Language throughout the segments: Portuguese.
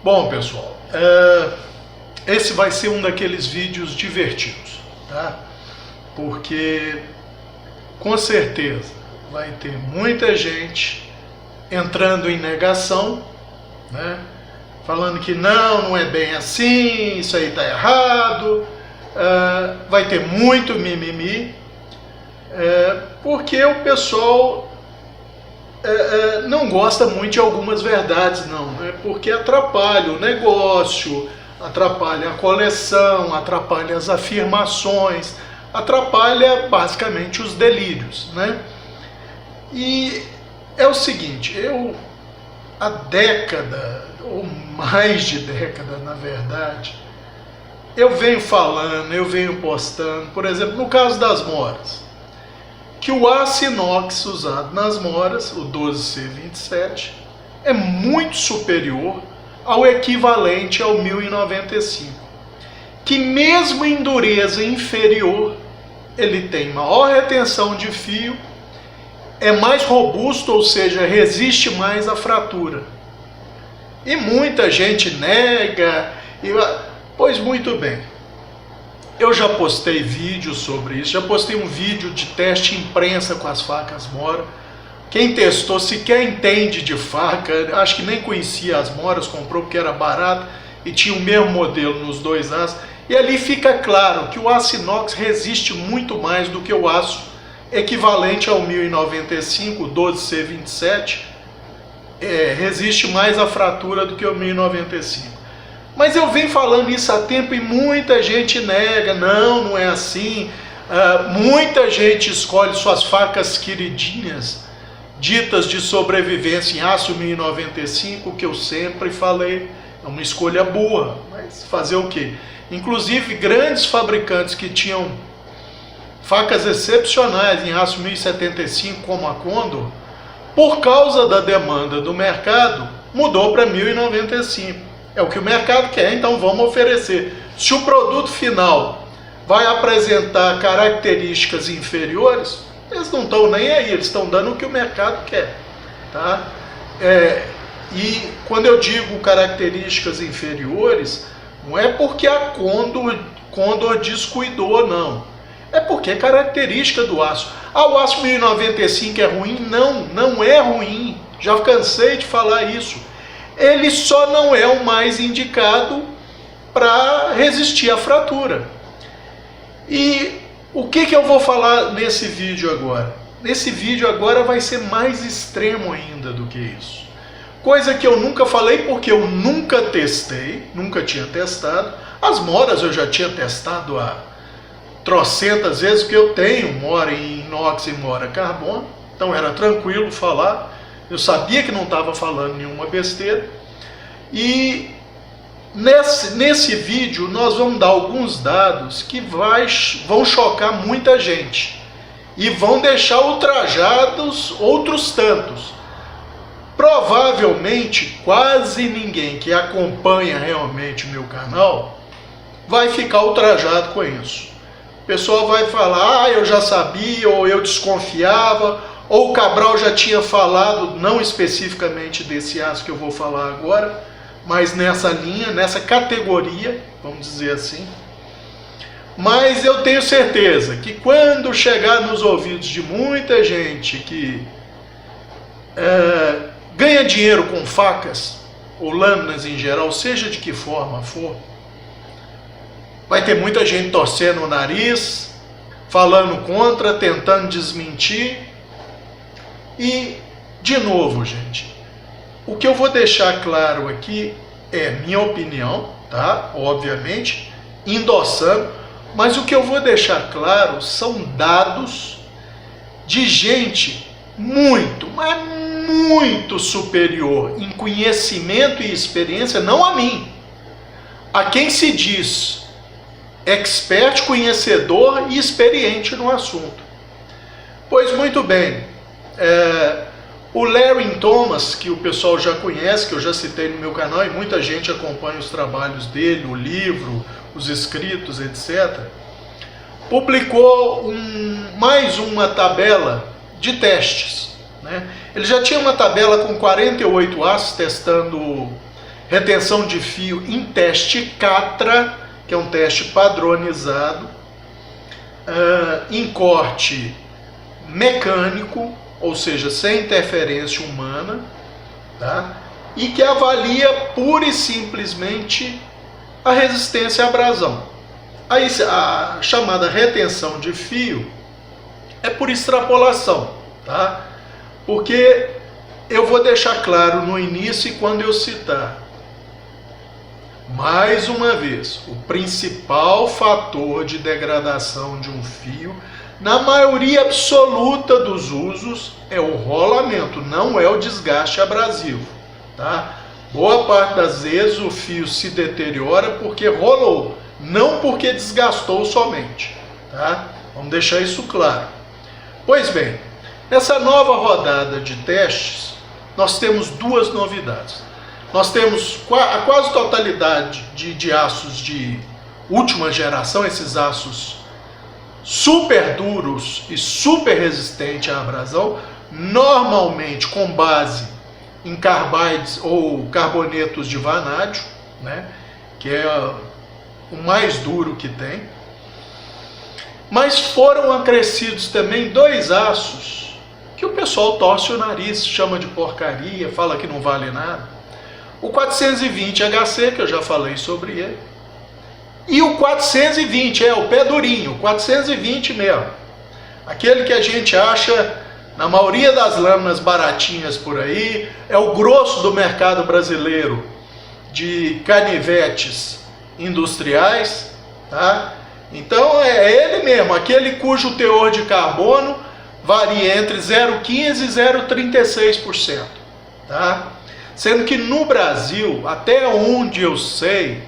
Bom, pessoal, esse vai ser um daqueles vídeos divertidos, tá? Porque com certeza vai ter muita gente entrando em negação, né? Falando que não é bem assim, isso aí tá errado. Vai ter muito mimimi, porque o pessoal não gosta muito de algumas verdades, não, né? Porque atrapalha o negócio, atrapalha a coleção, atrapalha as afirmações, atrapalha basicamente os delírios, né? E é o seguinte, eu há década, ou mais de década na verdade, eu venho falando, eu venho postando, por exemplo, no caso das moras, que o aço inox usado nas moras, o 12C27, é muito superior ao equivalente ao 1095, que mesmo em dureza inferior, ele tem maior retenção de fio, é mais robusto, ou seja, resiste mais à fratura. E muita gente nega, pois muito bem. Eu já postei vídeo sobre isso, já postei um vídeo de teste em prensa com as facas Mora. Quem testou sequer entende de faca, acho que nem conhecia as Moras, comprou porque era barato e tinha o mesmo modelo nos dois aços. E ali fica claro que o aço inox resiste muito mais do que o aço equivalente ao 1095, o 12C27, resiste mais à fratura do que o 1095. Mas eu venho falando isso há tempo e muita gente nega, não é assim. Muita gente escolhe suas facas queridinhas, ditas de sobrevivência em aço 1095, que eu sempre falei, é uma escolha burra, mas fazer o quê? Inclusive grandes fabricantes que tinham facas excepcionais em aço 1075, como a Condor, por causa da demanda do mercado, mudou para 1095. É o que o mercado quer, então vamos oferecer. Se o produto final vai apresentar características inferiores, eles não estão nem aí, eles estão dando o que o mercado quer, tá? E quando eu digo características inferiores, não é porque a Condor descuidou, não. É porque é característica do aço. O aço 1095 é ruim? Não é ruim. Já cansei de falar isso. Ele só não é o mais indicado para resistir à fratura. E o que eu vou falar nesse vídeo agora? Nesse vídeo agora vai ser mais extremo ainda do que isso. Coisa que eu nunca falei porque eu nunca testei, nunca tinha testado. As moras eu já tinha testado há trocentas vezes, porque eu tenho mora em inox e mora carbono, então era tranquilo falar. Eu sabia que não estava falando nenhuma besteira. E nesse vídeo nós vamos dar alguns dados que vão chocar muita gente e vão deixar ultrajados outros tantos. Provavelmente quase ninguém que acompanha realmente o meu canal vai ficar ultrajado com isso. O pessoal vai falar, eu já sabia, ou eu desconfiava, ou o Cabral já tinha falado, não especificamente desse aço que eu vou falar agora, mas nessa linha, nessa categoria, vamos dizer assim. Mas eu tenho certeza que quando chegar nos ouvidos de muita gente que ganha dinheiro com facas, ou lâminas em geral, seja de que forma for, vai ter muita gente torcendo o nariz, falando contra, tentando desmentir. E, de novo, gente, o que eu vou deixar claro aqui é minha opinião, tá? Obviamente, endossando, mas o que eu vou deixar claro são dados de gente muito, mas muito superior em conhecimento e experiência, não a mim, a quem se diz expert, conhecedor e experiente no assunto. Pois muito bem, o Larry Thomas, que o pessoal já conhece, que eu já citei no meu canal e muita gente acompanha os trabalhos dele, o livro, os escritos, etc., publicou mais uma tabela de testes, né? Ele já tinha uma tabela com 48 aços testando retenção de fio em teste Catra, que é um teste padronizado, em corte mecânico, ou seja, sem interferência humana, tá? E que avalia pura e simplesmente a resistência à abrasão. Aí a chamada retenção de fio é por extrapolação, tá? Porque eu vou deixar claro no início e quando eu citar. Mais uma vez, o principal fator de degradação de um fio, na maioria absoluta dos usos, é o rolamento, não é o desgaste abrasivo, tá? Boa parte das vezes o fio se deteriora porque rolou, não porque desgastou somente, tá? Vamos deixar isso claro. Pois bem, nessa nova rodada de testes, nós temos duas novidades. Nós temos a quase totalidade de aços de última geração, esses aços super duros e super resistentes à abrasão, normalmente com base em carbides ou carbonetos de vanádio, né, que é o mais duro que tem. Mas foram acrescidos também dois aços que o pessoal torce o nariz, chama de porcaria, fala que não vale nada. O 420 HC, que eu já falei sobre ele, e o 420, o pé durinho, o 420 mesmo. Aquele que a gente acha na maioria das lâminas baratinhas por aí, é o grosso do mercado brasileiro de canivetes industriais, tá? Então é ele mesmo, aquele cujo teor de carbono varia entre 0,15% e 0,36%, tá? Sendo que no Brasil, até onde eu sei,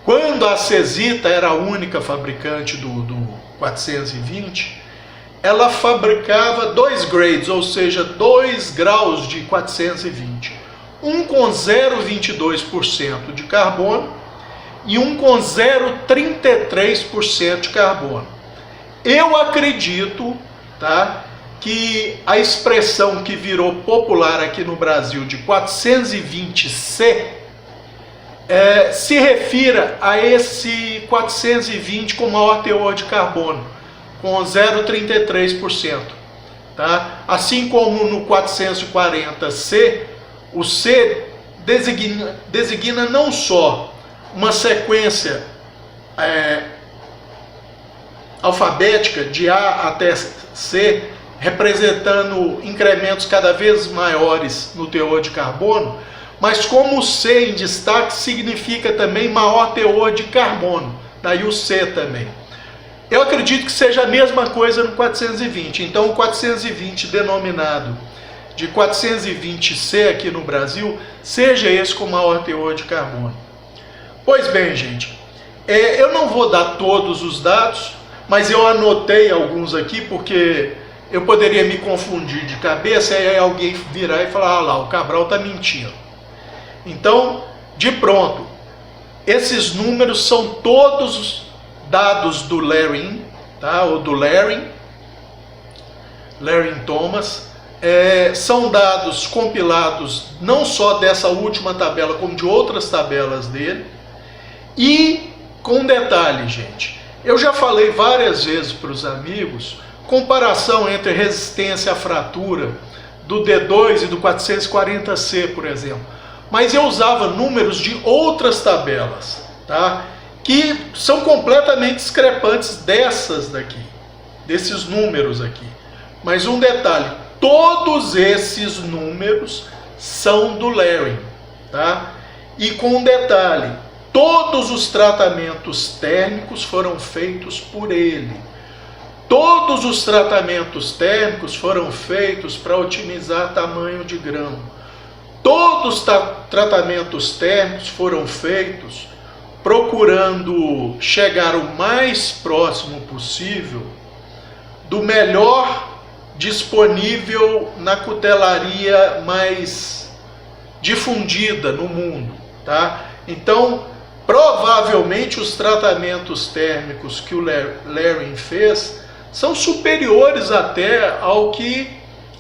quando a Cesita era a única fabricante do 420, ela fabricava dois grades, ou seja, 2 graus de 420. Um com 0,22% de carbono e um com 0,33% de carbono. Eu acredito, tá, que a expressão que virou popular aqui no Brasil de 420C se refira a esse 420 com maior teor de carbono, com 0,33%. Tá? Assim como no 440C, o C designa não só uma sequência alfabética de A até C, representando incrementos cada vez maiores no teor de carbono, mas como o C em destaque significa também maior teor de carbono, daí o C também. Eu acredito que seja a mesma coisa no 420, então o 420 denominado de 420C aqui no Brasil, seja esse com maior teor de carbono. Pois bem, gente, eu não vou dar todos os dados, mas eu anotei alguns aqui porque eu poderia me confundir de cabeça e aí alguém virar e falar, ah lá, o Cabral está mentindo. Então, de pronto, esses números são todos dados do Larry, tá? Ou do Larry Thomas. São dados compilados não só dessa última tabela, como de outras tabelas dele. E com detalhe, gente, eu já falei várias vezes para os amigos, comparação entre resistência à fratura do D2 e do 440C, por exemplo. Mas eu usava números de outras tabelas, tá? Que são completamente discrepantes dessas daqui, desses números aqui. Mas um detalhe, todos esses números são do Larry, tá? E com um detalhe, todos os tratamentos térmicos foram feitos por ele. Todos os tratamentos térmicos foram feitos para otimizar tamanho de grão. Todos os tratamentos térmicos foram feitos procurando chegar o mais próximo possível do melhor disponível na cutelaria mais difundida no mundo, tá? Então, provavelmente os tratamentos térmicos que o Larry fez são superiores até ao que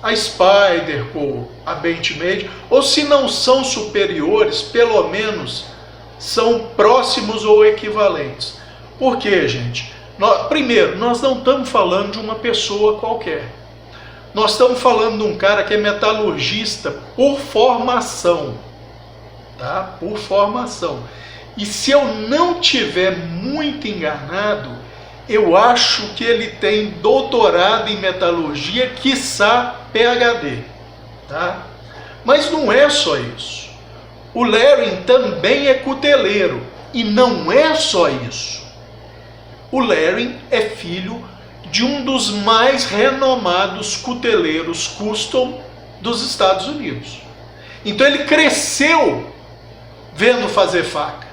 a Spyderco, a Benchmade, ou se não são superiores, pelo menos são próximos ou equivalentes. Por quê, gente? Primeiro, nós não estamos falando de uma pessoa qualquer. Nós estamos falando de um cara que é metalurgista por formação, tá? Por formação. E se eu não tiver muito enganado, eu acho que ele tem doutorado em metalurgia, quiçá PhD, tá? Mas não é só isso. O Larry também é cuteleiro, e não é só isso. O Larry é filho de um dos mais renomados cuteleiros custom dos Estados Unidos. Então ele cresceu vendo fazer faca.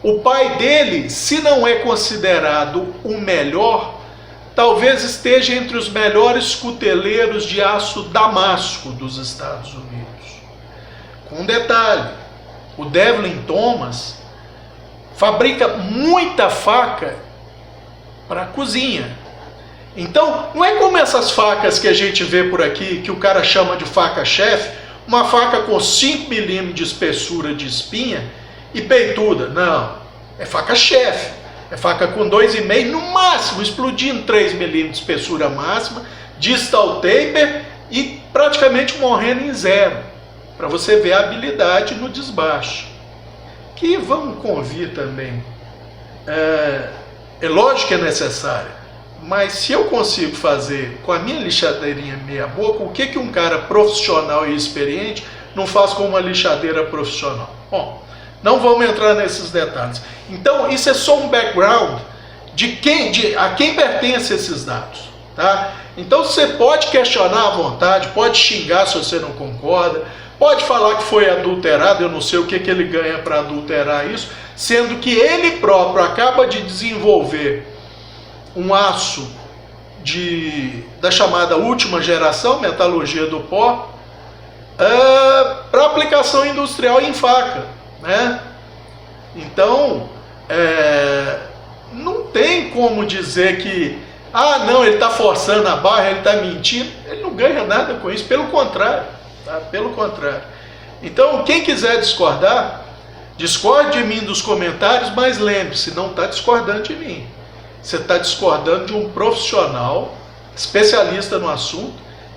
O pai dele, se não é considerado o melhor, talvez esteja entre os melhores cuteleiros de aço damasco dos Estados Unidos. Com um detalhe, o Devlin Thomas fabrica muita faca para cozinha. Então, não é como essas facas que a gente vê por aqui, que o cara chama de faca chefe, uma faca com 5 milímetros de espessura de espinha e peituda. Não, é faca chefe. É faca com 2,5, no máximo, explodindo 3 milímetros de espessura máxima, distal taper e praticamente morrendo em zero, para você ver a habilidade no desbaste. Que vamos convir também. É lógico que é necessário, mas se eu consigo fazer com a minha lixadeirinha meia boca, o que um cara profissional e experiente não faz com uma lixadeira profissional? Bom, não vamos entrar nesses detalhes. Então, isso é só um background a quem pertencem esses dados, tá? Então, você pode questionar à vontade, pode xingar se você não concorda, pode falar que foi adulterado, eu não sei o que ele ganha para adulterar isso, sendo que ele próprio acaba de desenvolver um aço da chamada última geração, metalurgia do pó, para aplicação industrial em faca, né? Então, não tem como dizer que, não, ele está forçando a barra, ele está mentindo. Ele não ganha nada com isso, pelo contrário, tá? Pelo contrário. Então, quem quiser discordar, discorde de mim dos comentários, mas lembre-se, não está discordando de mim. Você está discordando de um profissional, especialista no assunto,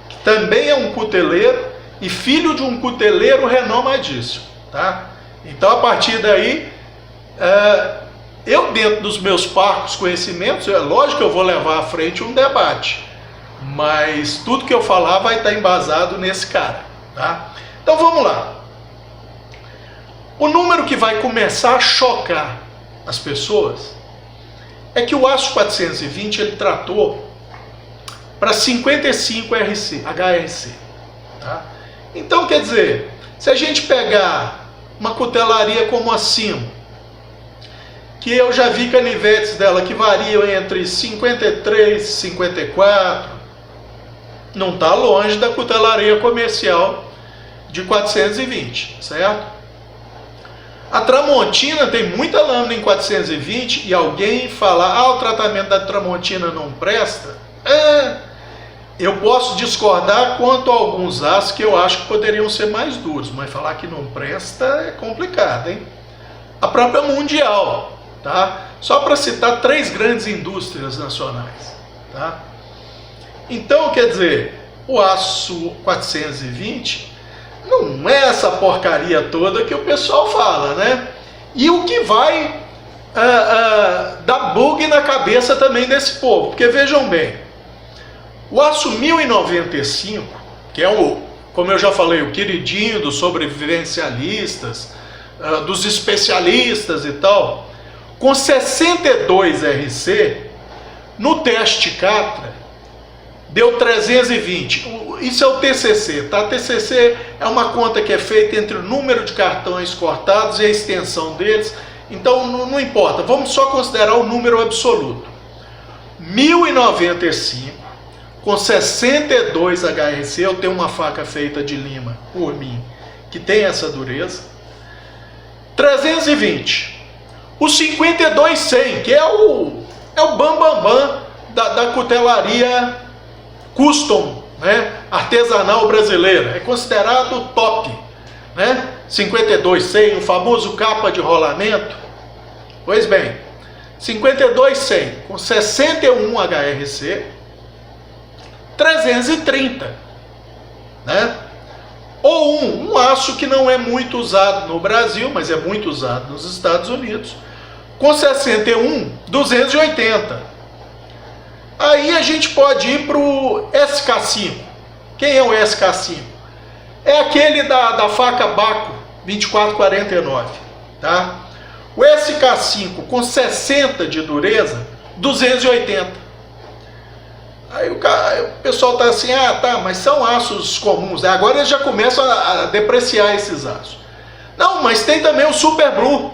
que também é um cuteleiro e filho de um cuteleiro renomadíssimo, tá? Então, a partir daí, eu, dentro dos meus parcos conhecimentos, é lógico que eu vou levar à frente um debate, mas tudo que eu falar vai estar embasado nesse cara, tá? Então, vamos lá. O número que vai começar a chocar as pessoas é que o aço 420 ele tratou para 55 HRC, tá? Então, quer dizer, se a gente pegar uma cutelaria como a Cimo, que eu já vi canivetes dela que variam entre 53 e 54, não está longe da cutelaria comercial de 420, certo? A Tramontina tem muita lâmina em 420 e alguém falar, o tratamento da Tramontina não presta, eu posso discordar quanto a alguns aços que eu acho que poderiam ser mais duros, mas falar que não presta é complicado, hein? A própria Mundial, tá? Só para citar 3 grandes indústrias nacionais, tá? Então, quer dizer, o aço 420 não é essa porcaria toda que o pessoal fala, né? E o que vai dar bug na cabeça também desse povo, porque vejam bem, o aço 1095, que é como eu já falei, o queridinho dos sobrevivencialistas, dos especialistas e tal, com 62 RC, no teste Catra, deu 320. Isso é o TCC, tá? TCC é uma conta que é feita entre o número de cartões cortados e a extensão deles, então não importa, vamos só considerar o número absoluto. 1095, com 62 HRC, eu tenho uma faca feita de lima por mim, que tem essa dureza. 320. O 52-100, que é o bambambam da cutelaria custom, né, artesanal brasileira, é considerado top, né? 52-100, o famoso capa de rolamento. Pois bem, 52-100 com 61 HRC, 330, né? Ou um aço que não é muito usado no Brasil, mas é muito usado nos Estados Unidos, com 61, 280. Aí a gente pode ir para o SK5. Quem é o SK5? É aquele da faca Baco 2449, tá? O SK5 com 60 de dureza, 280. Aí o pessoal tá assim, ah, tá, mas são aços comuns. Agora eles já começam a depreciar esses aços. Não, mas tem também o Super Blue.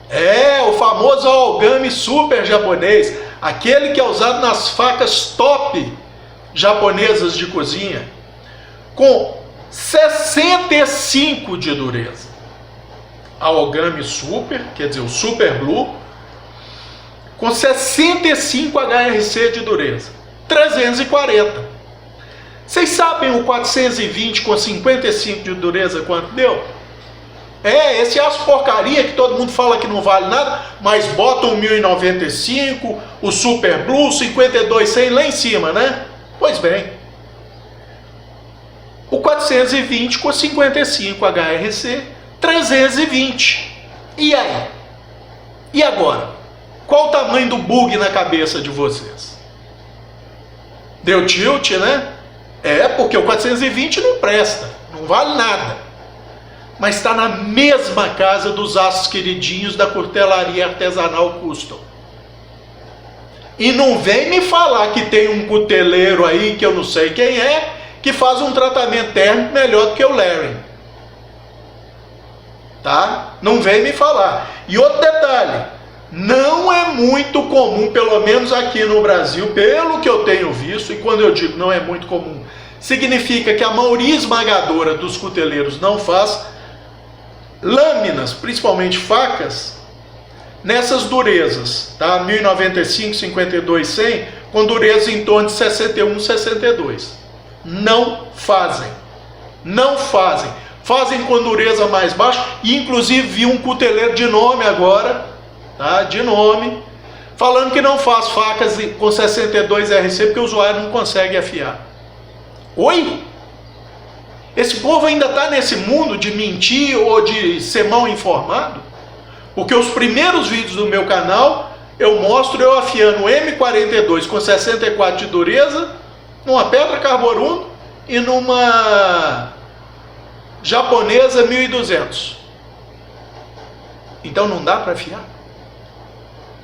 É, o famoso amalgame super japonês. Aquele que é usado nas facas top japonesas de cozinha. Com 65 de dureza. Amalgame super, quer dizer, o Super Blue. Com 65 HRC de dureza. 340. Vocês sabem o 420 com 55 de dureza quanto deu? É, esse aço porcaria que todo mundo fala que não vale nada, mas bota o 1095, o Super Blue, 52-100 lá em cima, né? Pois bem. O 420 com 55 HRC, 320. E aí? E agora? Qual o tamanho do bug na cabeça de vocês? Deu tilt, né? É, porque o 420 não presta, não vale nada. Mas está na mesma casa dos aços queridinhos da cutelaria artesanal Custom. E não vem me falar que tem um cuteleiro aí, que eu não sei quem é, que faz um tratamento térmico melhor do que o Larry. Tá? Não vem me falar. E outro detalhe, não é muito comum, pelo menos aqui no Brasil, pelo que eu tenho visto, e quando eu digo não é muito comum, significa que a maioria esmagadora dos cuteleiros não faz lâminas, principalmente facas, nessas durezas, tá? 1095, 52, 100, com dureza em torno de 61, 62. Não fazem. Não fazem. Fazem com dureza mais baixa, e inclusive vi um cuteleiro de nome agora, tá? De nome, falando que não faz facas com 62 RC porque o usuário não consegue afiar. Oi? Esse povo ainda está nesse mundo de mentir ou de ser mal informado? Porque os primeiros vídeos do meu canal eu mostro eu afiando o M42 com 64 de dureza numa pedra carborundo e numa japonesa 1200. Então não dá para afiar.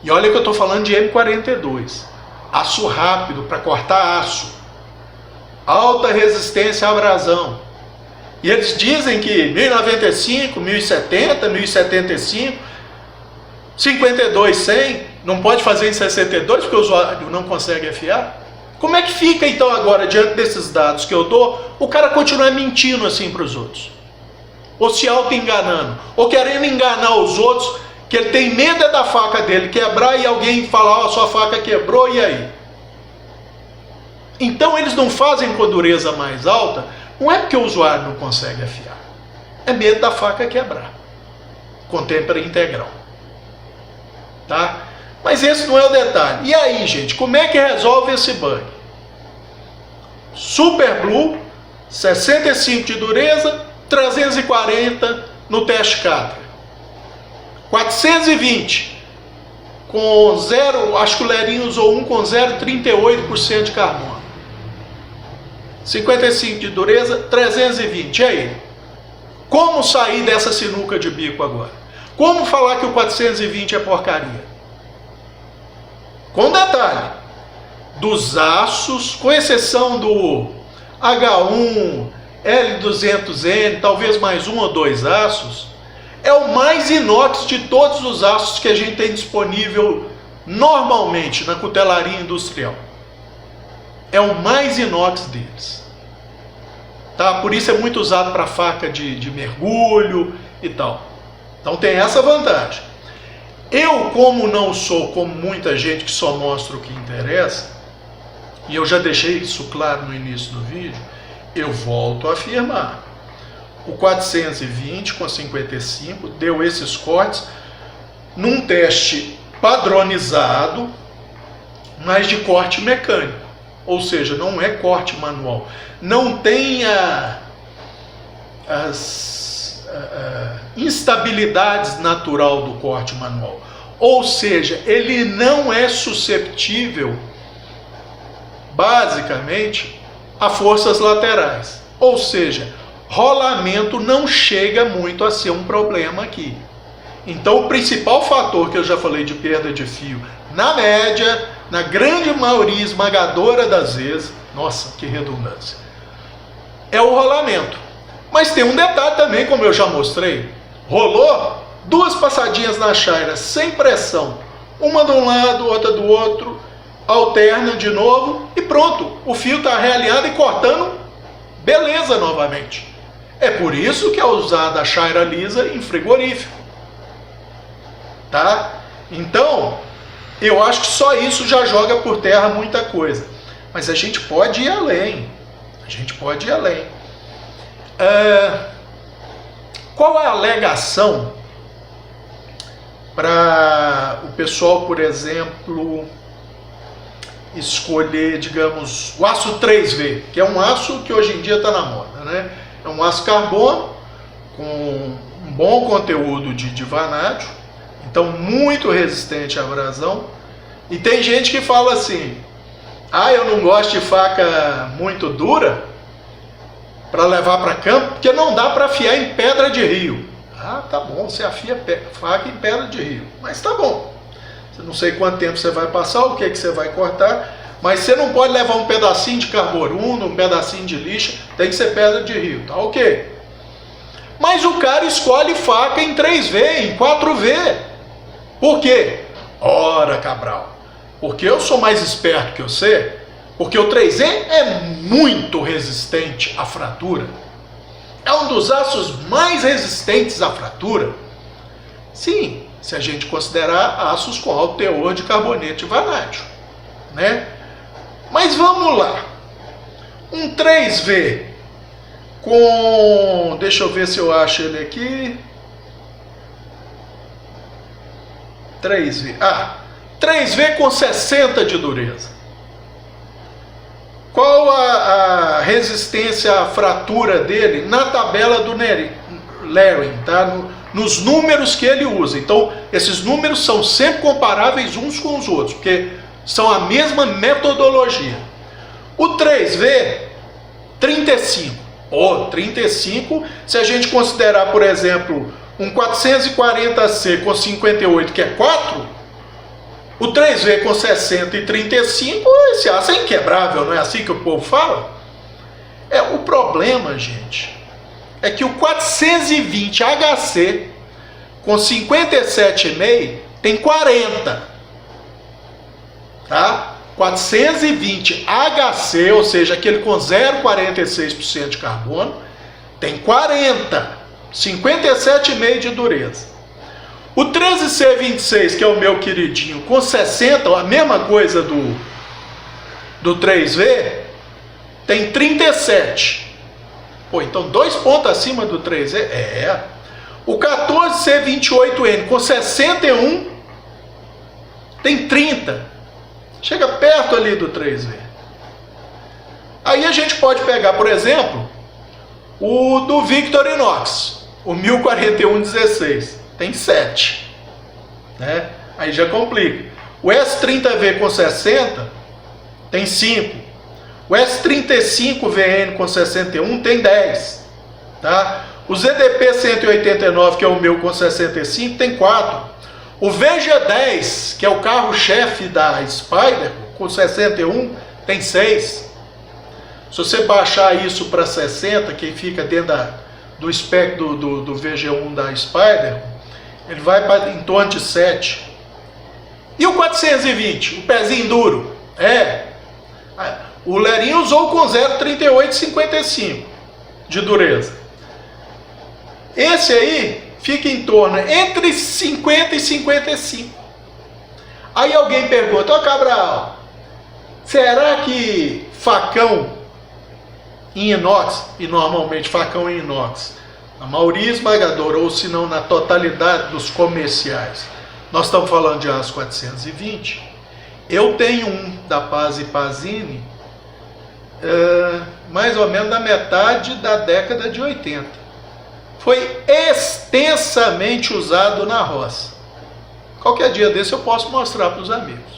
E olha que eu estou falando de M42, aço rápido para cortar aço, alta resistência à abrasão. E eles dizem que 1095, 1070, 1075, 52, 100, não pode fazer em 62 porque o usuário não consegue afiar. Como é que fica então agora, diante desses dados que eu dou, o cara continua mentindo assim para os outros? Ou se auto-enganando, ou querendo enganar os outros, que ele tem medo da faca dele quebrar e alguém falar, ó, sua faca quebrou, e aí? Então eles não fazem com dureza mais alta, não é porque o usuário não consegue afiar, é medo da faca quebrar, com têmpera integral, tá? Mas esse não é o detalhe. E aí, gente, como é que resolve esse bug? Super Blue, 65 de dureza, 340 no teste Catra. 420 com 0, acho que o Lerinho usou um com 0,38% de carbono. 55 de dureza, 320. E aí? Como sair dessa sinuca de bico agora? Como falar que o 420 é porcaria? Com detalhe, dos aços, com exceção do H1, L200N, talvez mais um ou dois aços, é o mais inox de todos os aços que a gente tem disponível normalmente na cutelaria industrial. É o mais inox deles. Tá? Por isso é muito usado para faca de mergulho e tal. Então tem essa vantagem. Eu, como não sou como muita gente que só mostra o que interessa, e eu já deixei isso claro no início do vídeo, eu volto a afirmar. O 420 com 55 deu esses cortes num teste padronizado, mas de corte mecânico. Ou seja, não é corte manual. Não tem as instabilidades natural do corte manual. Ou seja, ele não é susceptível, basicamente, a forças laterais. Ou seja, rolamento não chega muito a ser um problema aqui. Então, o principal fator que eu já falei de perda de fio, na média, na grande maioria esmagadora das vezes, nossa, que redundância, é o rolamento. Mas tem um detalhe também, como eu já mostrei, rolou 2 passadinhas na chaira sem pressão, uma de um lado, outra do outro, alterna de novo e pronto, o fio está realinhado e cortando, beleza novamente. É por isso que é usada a chaira lisa em frigorífico, tá? Então, eu acho que só isso já joga por terra muita coisa. Mas a gente pode ir além. A gente pode ir além. Qual é a alegação para o pessoal, por exemplo, escolher, digamos, o aço 3V, que é um aço que hoje em dia está na moda, né? É um aço carbono com um bom conteúdo de vanádio, então muito resistente à abrasão. E tem gente que fala assim: ah, eu não gosto de faca muito dura para levar para campo, porque não dá para afiar em pedra de rio. Ah, tá bom, você afia faca em pedra de rio, mas tá bom. Eu não sei quanto tempo você vai passar, o que é que você vai cortar, mas você não pode levar um pedacinho de carboruno, um pedacinho de lixa, tem que ser pedra de rio, tá ok. Mas o cara escolhe faca em 3V, em 4V. Por quê? Ora, Cabral, porque eu sou mais esperto que você, porque o 3V é muito resistente à fratura. É um dos aços mais resistentes à fratura. Sim, se a gente considerar aços com alto teor de carboneto de vanádio, né? Mas vamos lá. Um 3V com... deixa eu ver se eu acho ele aqui. 3V. 3V com 60 de dureza. Qual a resistência à fratura dele na tabela do Laring, tá? Nos números que ele usa. Então, esses números são sempre comparáveis uns com os outros, porque são a mesma metodologia. O 3V, 35. 35, se a gente considerar, por exemplo, um 440C com 58, que é 4, o 3V com 60 e 35, esse aço é inquebrável, não é assim que o povo fala? O problema, gente, é que o 420 HC com 57,5 tem 40, tá? 420 HC, ou seja, aquele com 0,46% de carbono, tem 40, 57,5 de dureza. O 13C26, que é o meu queridinho, com 60, a mesma coisa do 3V, tem 37. Pô, então 2 pontos acima do 3V? O 14C28N com 61 tem 30. Chega perto ali do 3V. Aí a gente pode pegar, por exemplo, o do Victorinox, o 104116. Tem 7, né? Aí já complica. O S30V com 60 tem 5. O S35VN com 61 tem 10, tá? O ZDP 189, que é o meu com 65, tem 4. O VG10, que é o carro-chefe da Spyder, com 61, tem 6. Se você baixar isso para 60, que fica dentro do espectro do VG1 da Spyder, ele vai em torno de 7. E o 420, o pezinho duro? O Lerinho usou com 0,3855 de dureza. Esse aí fica em torno entre 50 e 55. Aí alguém pergunta: Cabral, Será que facão em inox, e normalmente facão em inox, a maioria esmagadora, ou se não na totalidade dos comerciais, nós estamos falando de aço 420, eu tenho um da Paz e Pazini, mais ou menos da metade da década de 80. Foi extensamente usado na roça. Qualquer dia desse eu posso mostrar para os amigos.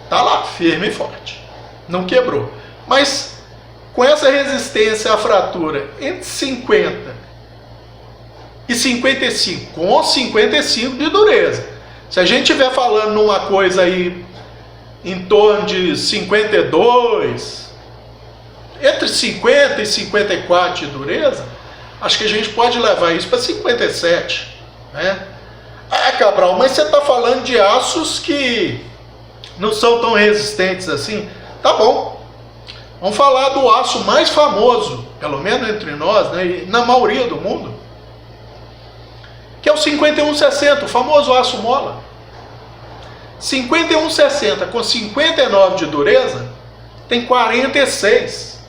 Tá lá, firme e forte. Não quebrou. Mas com essa resistência à fratura entre 50 e 55, com 55 de dureza. Se a gente estiver falando numa coisa aí em torno de 52, entre 50 e 54 de dureza, acho que a gente pode levar isso para 57, né? Cabral, mas você está falando de aços que não são tão resistentes assim. Tá bom. Vamos falar do aço mais famoso, pelo menos entre nós, né, e na maioria do mundo, que é o 5160, o famoso aço mola. 5160 com 59 de dureza tem 46.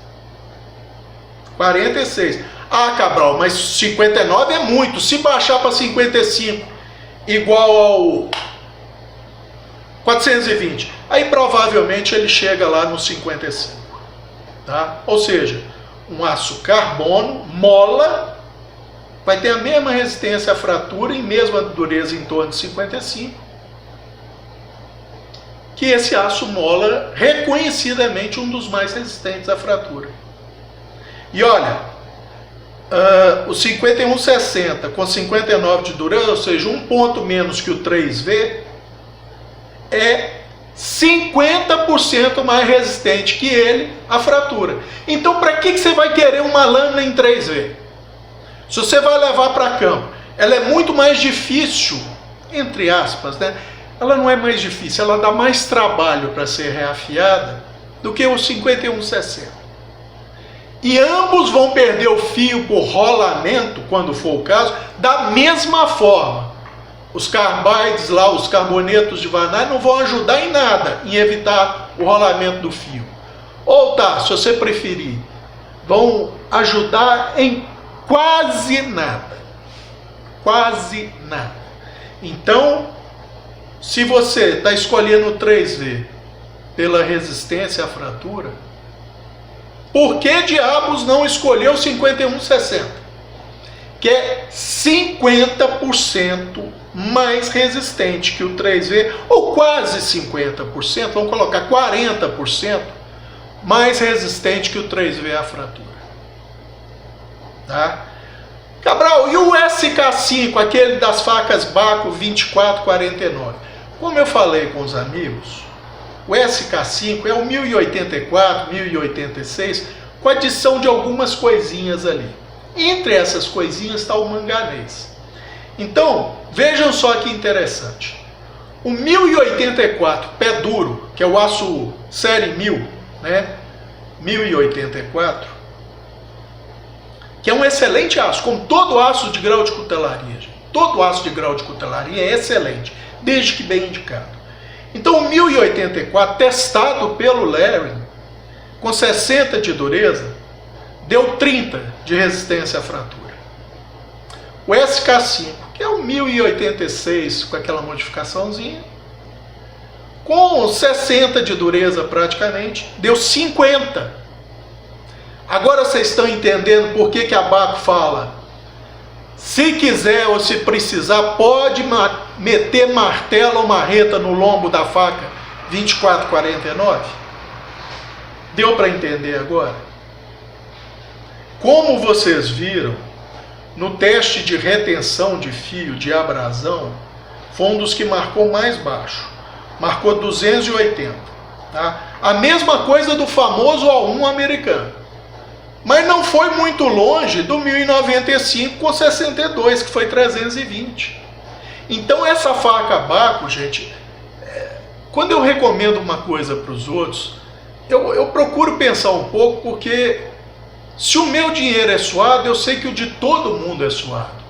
46. Cabral, mas 59 é muito. Se baixar para 55, igual ao 420, aí provavelmente ele chega lá no 55. Tá? Ou seja, um aço carbono, mola, vai ter a mesma resistência à fratura e mesma dureza em torno de 55, que esse aço mola, reconhecidamente um dos mais resistentes à fratura. E olha, o 5160 com 59 de dureza, ou seja, um ponto menos que o 3V, é 50% mais resistente que ele à fratura. Então, para que você vai querer uma lâmina em 3V? Se você vai levar para campo, ela é muito mais difícil, entre aspas, né? Ela não é mais difícil, ela dá mais trabalho para ser reafiada do que o 5160. E ambos vão perder o fio por rolamento, quando for o caso, da mesma forma. Os carbides lá, os carbonetos de vanádio, não vão ajudar em nada em evitar o rolamento do fio. Ou tá, se você preferir, vão ajudar em quase nada. Quase nada. Então, se você está escolhendo o 3V pela resistência à fratura, por que diabos não escolher o 5160? Que é 50% mais resistente que o 3V, ou quase 50%, vamos colocar 40% mais resistente que o 3V à fratura. Tá? Cabral, e o SK5, aquele das facas Baco 2449? Como eu falei com os amigos, o SK5 é o 1084, 1086, com adição de algumas coisinhas ali. Entre essas coisinhas está o manganês. Então, vejam só que interessante. O 1084 pé duro, que é o aço série 1000, né? 1084, que é um excelente aço, como todo aço de grau de cutelaria. Todo aço de grau de cutelaria é excelente, desde que bem indicado. Então o 1084, testado pelo Larry, com 60 de dureza, deu 30 de resistência à fratura. O SK5, que é o 1086 com aquela modificaçãozinha, com 60 de dureza praticamente, deu 50. Agora vocês estão entendendo por que a Baco fala: se quiser ou se precisar, pode meter martelo ou marreta no lombo da faca 2449? Deu para entender agora? Como vocês viram, no teste de retenção de fio de abrasão, foi um dos que marcou mais baixo. Marcou 280. Tá? A mesma coisa do famoso A1 americano. Mas não foi muito longe do 1095 com 62, que foi 320. Então essa faca Baco, gente, quando eu recomendo uma coisa para os outros, eu procuro pensar um pouco, porque se o meu dinheiro é suado, eu sei que o de todo mundo é suado.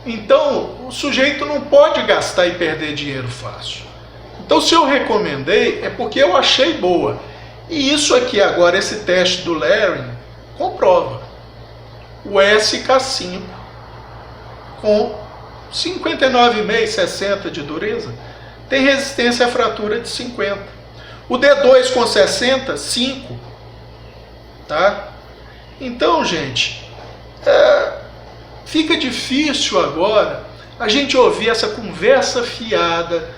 Então o sujeito não pode gastar e perder dinheiro fácil. Então, se eu recomendei, é porque eu achei boa. E isso aqui agora, esse teste do Larry, comprova. O SK5 com 59,5, 60 de dureza, tem resistência à fratura de 50. O D2 com 60, 5. Tá? Então, gente, fica difícil agora a gente ouvir essa conversa fiada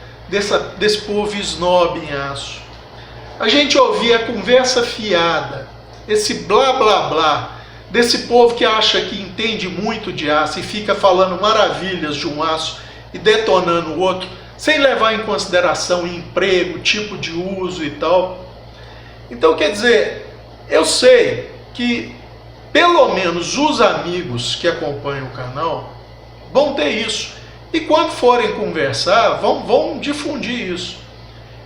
desse povo snob em aço. A gente ouvir a conversa fiada, esse blá blá blá, desse povo que acha que entende muito de aço e fica falando maravilhas de um aço e detonando o outro, sem levar em consideração emprego, tipo de uso e tal. Então, quer dizer, eu sei que pelo menos os amigos que acompanham o canal vão ter isso. E quando forem conversar, vão difundir isso.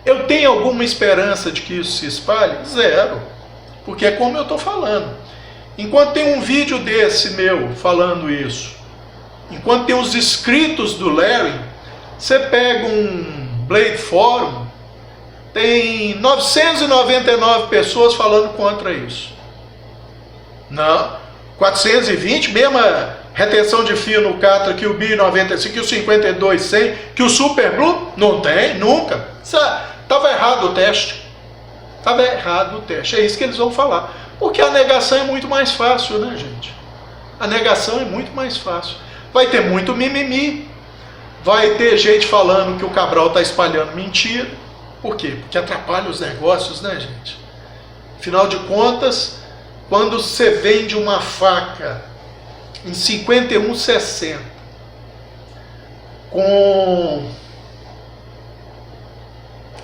Eu tenho alguma esperança de que isso se espalhe? Zero. Porque é como eu estou falando. Enquanto tem um vídeo desse meu falando isso, enquanto tem os inscritos do Larry, você pega um Blade Forum, tem 999 pessoas falando contra isso. Não, 420, mesma retenção de fio no Catra que o BI-95, que o 52-100, que o Super Blue, não tem, nunca. Estava errado o teste. Estava errado o teste, é isso que eles vão falar. Porque a negação é muito mais fácil, né, gente? A negação é muito mais fácil. Vai ter muito mimimi, vai ter gente falando que o Cabral está espalhando mentira. Por quê? Porque atrapalha os negócios, né, gente? Afinal de contas, quando você vende uma faca em 51,60 com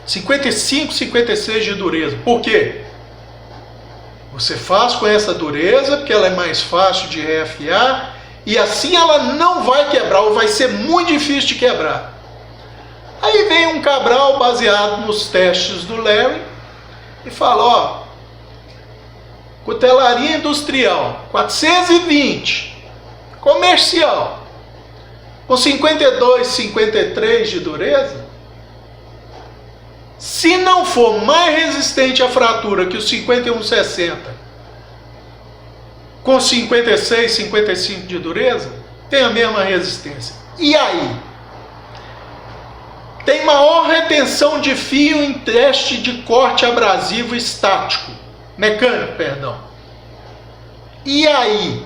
55, 56 de dureza, por quê? Você faz com essa dureza porque ela é mais fácil de reafiar e assim ela não vai quebrar ou vai ser muito difícil de quebrar. Aí vem um Cabral baseado nos testes do Larry e fala, ó, cutelaria industrial 420, comercial, com 52, 53 de dureza, se não for mais resistente à fratura que o 51,60, com 56, 55 de dureza, tem a mesma resistência. E aí? Tem maior retenção de fio em teste de corte abrasivo estático, mecânico, perdão. E aí?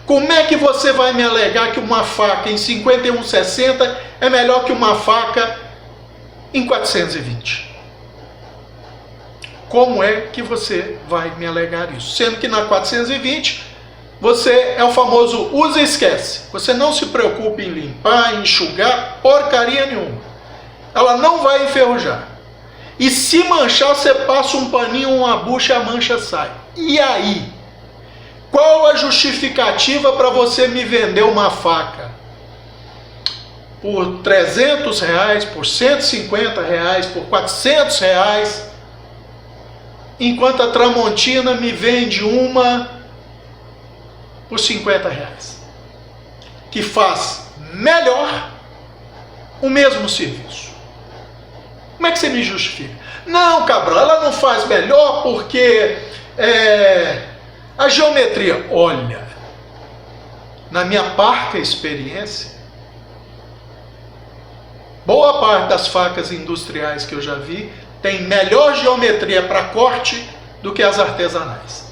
Como é que você vai me alegar que uma faca em 51,60 é melhor que uma faca em 420? Como é que você vai me alegar isso? Sendo que na 420 você é o famoso usa e esquece. Você não se preocupa em limpar, em enxugar, porcaria nenhuma. Ela não vai enferrujar. E se manchar, você passa um paninho, uma bucha e a mancha sai. E aí? Qual a justificativa para você me vender uma faca por R$300, por R$150, por R$400, enquanto a Tramontina me vende uma por R$50, que faz melhor o mesmo serviço? Como é que você me justifica? Não, Cabral, ela não faz melhor porque a geometria. Olha, na minha parca experiência, boa parte das facas industriais que eu já vi tem melhor geometria para corte do que as artesanais.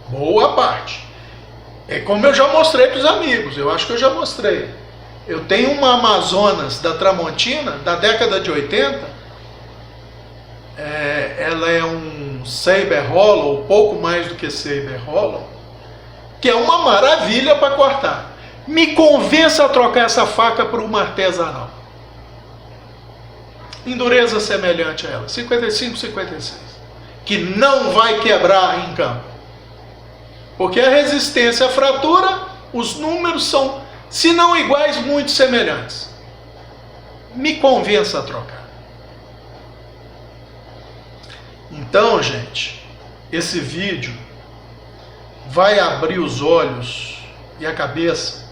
Boa parte. É como eu já mostrei para os amigos, eu acho que eu já mostrei. Eu tenho uma Amazonas da Tramontina, da década de 80, ela é um Saber Hollow, pouco mais do que Saber Hollow, que é uma maravilha para cortar. Me convença a trocar essa faca por uma artesanal. Em dureza semelhante a ela, 55, 56, que não vai quebrar em campo. Porque a resistência à fratura, os números são, se não iguais, muito semelhantes. Me convença a trocar. Então, gente, esse vídeo vai abrir os olhos e a cabeça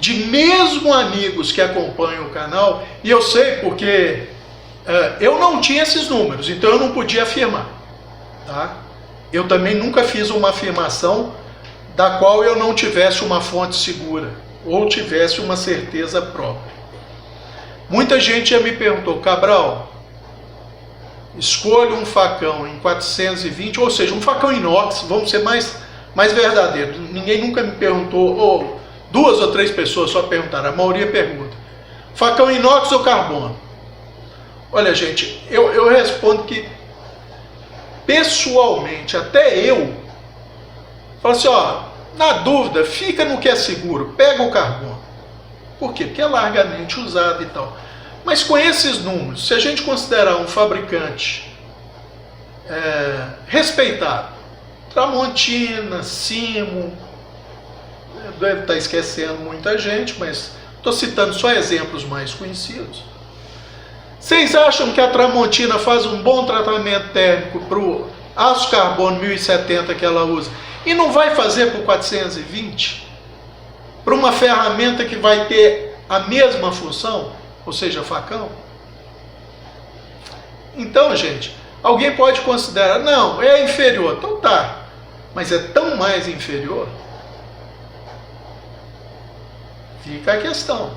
de mesmo amigos que acompanham o canal, e eu sei porque eu não tinha esses números, então eu não podia afirmar, tá? Eu também nunca fiz uma afirmação da qual eu não tivesse uma fonte segura, ou tivesse uma certeza própria. Muita gente já me perguntou: Cabral, escolha um facão em 420, ou seja, um facão inox, vamos ser mais verdadeiros. Ninguém nunca me perguntou, ou 2 ou 3 pessoas só perguntaram, a maioria pergunta: facão inox ou carbono? Olha, gente, eu respondo que, pessoalmente, até eu, falo assim, ó, na dúvida, fica no que é seguro, pega o carbono. Por quê? Porque é largamente usado e tal. Mas com esses números, se a gente considerar um fabricante respeitado, Tramontina, Simo, deve estar esquecendo muita gente, mas estou citando só exemplos mais conhecidos. Vocês acham que a Tramontina faz um bom tratamento térmico para o aço carbono 1070 que ela usa e não vai fazer para o 420? Para uma ferramenta que vai ter a mesma função, ou seja, facão? Então, gente, alguém pode considerar, não, é inferior. Então tá, mas é tão mais inferior? Fica a questão.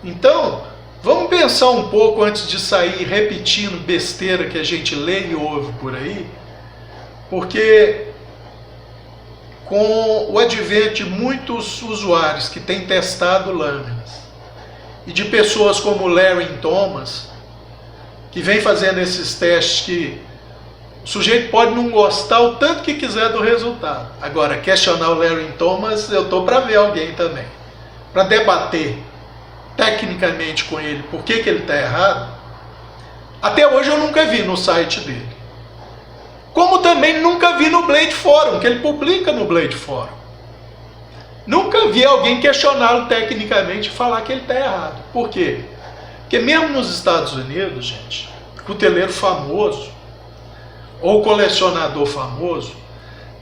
Então, vamos pensar um pouco antes de sair repetindo besteira que a gente lê e ouve por aí, porque com o advento de muitos usuários que têm testado lâminas e de pessoas como Larry Thomas, que vem fazendo esses testes que o sujeito pode não gostar o tanto que quiser do resultado. Agora, questionar o Larry Thomas, eu estou para ver alguém também, para debater tecnicamente com ele por que ele está errado. Até hoje eu nunca vi no site dele. Como também nunca vi no Blade Forum, que ele publica no Blade Forum. Nunca vi alguém questioná-lo tecnicamente e falar que ele está errado. Por quê? Porque mesmo nos Estados Unidos, gente, cuteleiro famoso ou colecionador famoso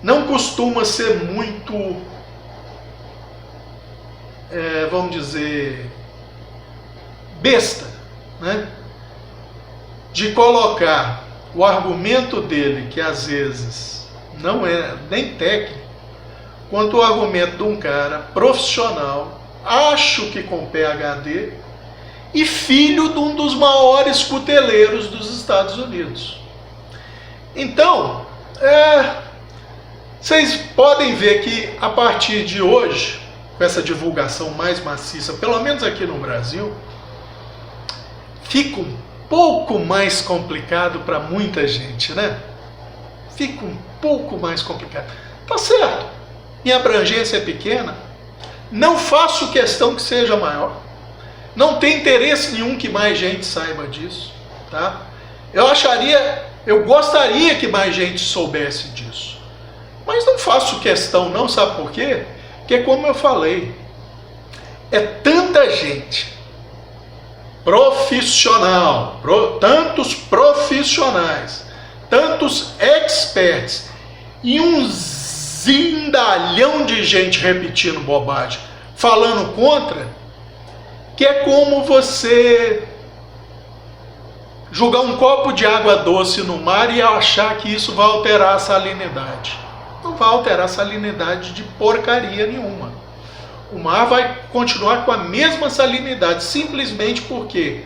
não costuma ser muito, vamos dizer, besta, né? De colocar o argumento dele, que às vezes não é nem técnico, quanto o argumento de um cara profissional, acho que com PhD, e filho de um dos maiores cuteleiros dos Estados Unidos. Então, vocês podem ver que a partir de hoje, com essa divulgação mais maciça, pelo menos aqui no Brasil, fica um pouco mais complicado para muita gente, né? Fica um pouco mais complicado. Tá certo, minha abrangência é pequena, não faço questão que seja maior, não tem interesse nenhum que mais gente saiba disso, tá? Eu gostaria que mais gente soubesse disso, mas não faço questão não, sabe por quê? Porque, como eu falei, é tanta gente profissional, tantos profissionais, tantos experts e um zindalhão de gente repetindo bobagem, falando contra, que é como você jogar um copo de água doce no mar e achar que isso vai alterar a salinidade. Não vai alterar a salinidade de porcaria nenhuma. O mar vai continuar com a mesma salinidade, simplesmente porque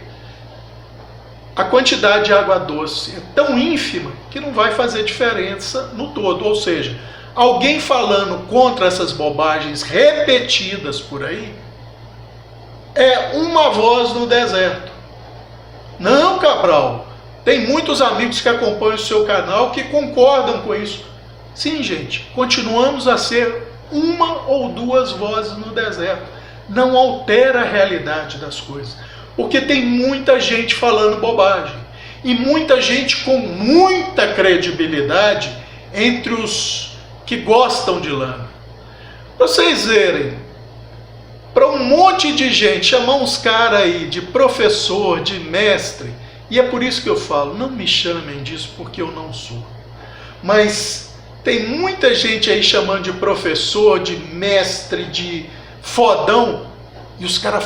a quantidade de água doce é tão ínfima que não vai fazer diferença no todo. Ou seja, alguém falando contra essas bobagens repetidas por aí é uma voz no deserto. Não, Cabral, tem muitos amigos que acompanham o seu canal que concordam com isso. Sim, gente, continuamos a ser uma ou duas vozes no deserto. Não altera a realidade das coisas, porque tem muita gente falando bobagem e muita gente com muita credibilidade entre os que gostam de lama. Pra vocês verem, para um monte de gente chamar uns caras aí de professor, de mestre, e é por isso que eu falo, não me chamem disso porque eu não sou, mas tem muita gente aí chamando de professor, de mestre, de fodão, e os caras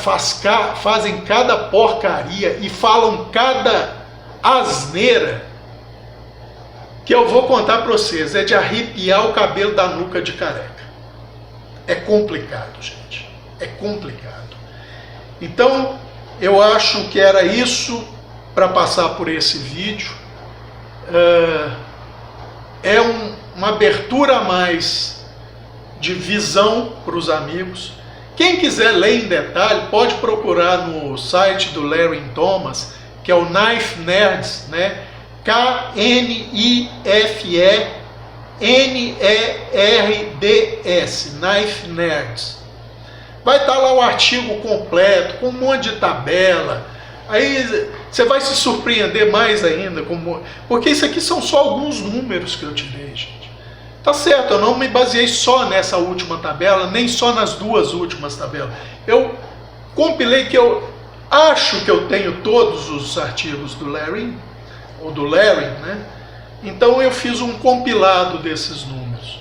fazem cada porcaria e falam cada asneira, que eu vou contar para vocês, é de arrepiar o cabelo da nuca de careca. É complicado, gente, é complicado. Então, eu acho que era isso para passar por esse vídeo. É uma abertura a mais de visão para os amigos. Quem quiser ler em detalhe, pode procurar no site do Larry Thomas, que é o Knife Nerds, né? KNIFENERDS, Knife Nerds. Vai estar lá o artigo completo, com um monte de tabela. Aí você vai se surpreender mais ainda, porque isso aqui são só alguns números que eu tirei, gente. Tá certo, eu não me baseei só nessa última tabela, nem só nas duas últimas tabelas. Eu compilei que eu acho que eu tenho todos os artigos do Larry, ou do Larry, né? Então eu fiz um compilado desses números.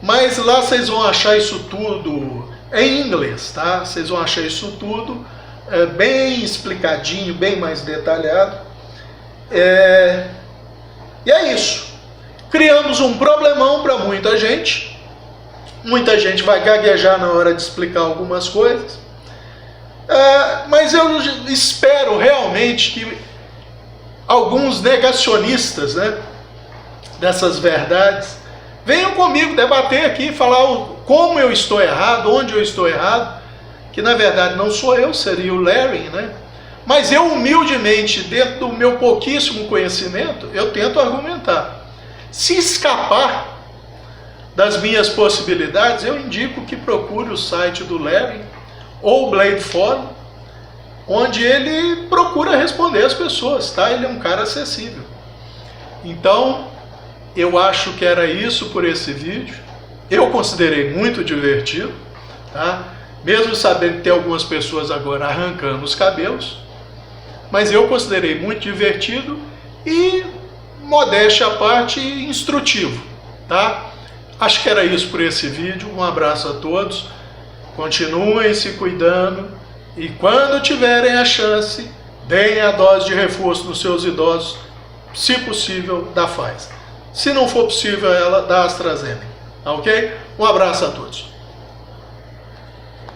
Mas lá vocês vão achar isso tudo em inglês, tá? Vocês vão achar isso tudo bem explicadinho, bem mais detalhado. E é isso. Criamos um problemão para muita gente. Muita gente vai gaguejar na hora de explicar algumas coisas. Mas eu espero realmente que alguns negacionistas, né, dessas verdades venham comigo debater aqui, falar como eu estou errado, onde eu estou errado, que na verdade não sou eu, seria o Larry, né? Mas eu humildemente, dentro do meu pouquíssimo conhecimento, eu tento argumentar. Se escapar das minhas possibilidades, eu indico que procure o site do Larry ou o Blade Forum, onde ele procura responder as pessoas, tá? Ele é um cara acessível. Então, eu acho que era isso por esse vídeo. Eu considerei muito divertido, tá? Mesmo sabendo que tem algumas pessoas agora arrancando os cabelos, mas eu considerei muito divertido e, modéstia à parte, instrutivo, tá? Acho que era isso por esse vídeo. Um abraço a todos, continuem se cuidando e quando tiverem a chance, deem a dose de reforço nos seus idosos, se possível, da Pfizer. Se não for possível ela, da AstraZeneca, ok? Um abraço a todos.